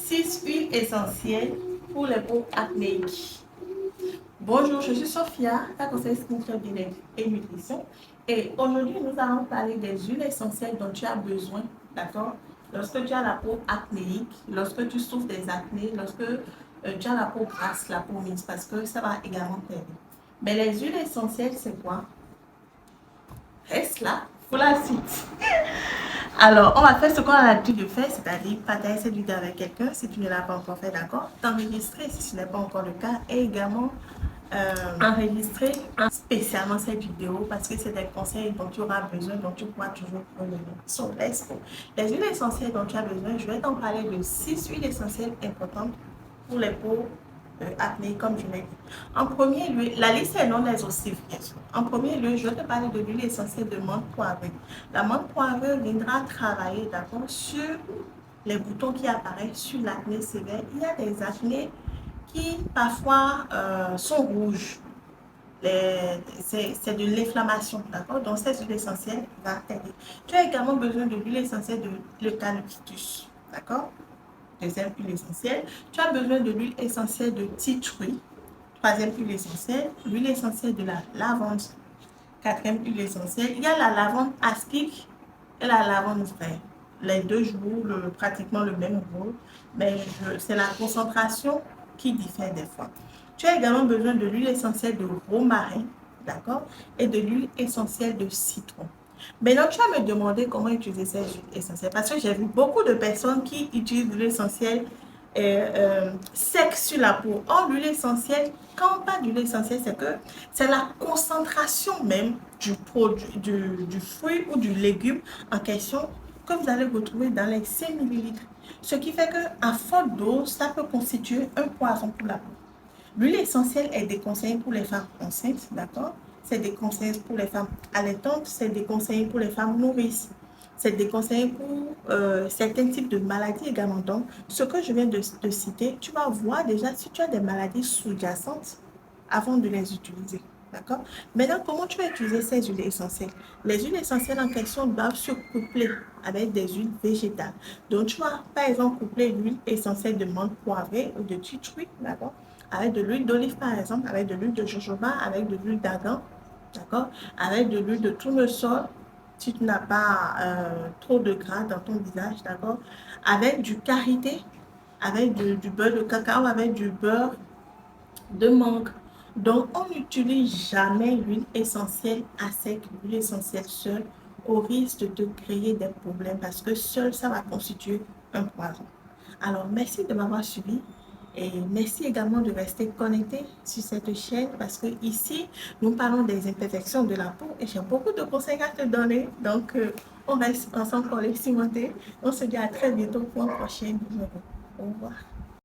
6 huiles essentielles pour les peaux acnéiques. Bonjour, je suis Sophia, ta conseillère skincare bien-être et nutrition. Et aujourd'hui, nous allons parler des huiles essentielles dont tu as besoin, d'accord? Lorsque tu as la peau acnéique, lorsque tu souffres des acnés, lorsque tu as la peau grasse, la peau mince, parce que ça va également t'aider. Mais les huiles essentielles, c'est quoi? Reste là pour la suite. Alors, on va faire ce qu'on a l'habitude de faire, c'est-à-dire partager cette vidéo avec quelqu'un si tu ne l'as pas encore fait, d'accord? T'enregistrer si ce n'est pas encore le cas et également enregistrer spécialement cette vidéo parce que c'est des conseils dont tu auras besoin, dont tu pourras toujours prendre. So, let's go. Les huiles essentielles dont tu as besoin, je vais t'en parler de 6 huiles essentielles importantes pour les peaux acné, comme je l'ai dit. En premier lieu, la liste est non exhaustive, bien sûr. En premier lieu, je vais te parler de l'huile essentielle de menthe poivrée. La menthe poivrée viendra travailler d'abord sur les boutons qui apparaissent sur l'acné sévère. Il y a des acnés qui parfois sont rouges. C'est de l'inflammation, d'accord? Donc, cette huile essentielle va t'aider. Tu as également besoin de l'huile essentielle de l'eucalyptus, d'accord? Deuxième huile essentielle. Tu as besoin de l'huile essentielle de titri. Troisième huile essentielle. L'huile essentielle de la lavande. Quatrième huile essentielle. Il y a la lavande aspic et la lavande verte. Les deux jouent pratiquement le même rôle, mais c'est la concentration qui diffère des fois. Tu as également besoin de l'huile essentielle de romarin, d'accord, et de l'huile essentielle de citron. Maintenant, tu vas me demander comment utiliser ces huiles essentielles parce que j'ai vu beaucoup de personnes qui utilisent l'huile essentielle sec sur la peau. Or, l'huile essentielle, quand on parle d'huile essentielle, c'est que c'est la concentration même du produit, du fruit ou du légume en question que vous allez retrouver dans les 5 ml. Ce qui fait qu'à forte dose, ça peut constituer un poison pour la peau. L'huile essentielle est déconseillée pour les femmes enceintes, d'accord? C'est déconseillé pour les femmes allaitantes, c'est déconseillé pour les femmes nourrices. C'est déconseillé pour certains types de maladies également. Donc, ce que je viens de citer, tu vas voir déjà si tu as des maladies sous-jacentes avant de les utiliser. D'accord? Maintenant, comment tu vas utiliser ces huiles essentielles? Les huiles essentielles en question doivent se coupler avec des huiles végétales. Donc, tu vas par exemple coupler l'huile essentielle de menthe poivrée ou de titri, d'accord? Avec de l'huile d'olive par exemple, avec de l'huile de jojoba, avec de l'huile d'argan, d'accord? Avec de l'huile de tournesol, si tu n'as pas trop de gras dans ton visage, d'accord? Avec du karité, avec du beurre de cacao, avec du beurre de mangue. Donc, on n'utilise jamais l'huile essentielle à sec, l'huile essentielle seule, au risque de te créer des problèmes parce que seul, ça va constituer un poison. Alors, merci de m'avoir suivi et merci également de rester connecté sur cette chaîne parce que ici, nous parlons des imperfections de la peau et j'ai beaucoup de conseils à te donner. Donc, on reste ensemble pour les cimenter. On se dit à très bientôt pour un prochain numéro. Au revoir.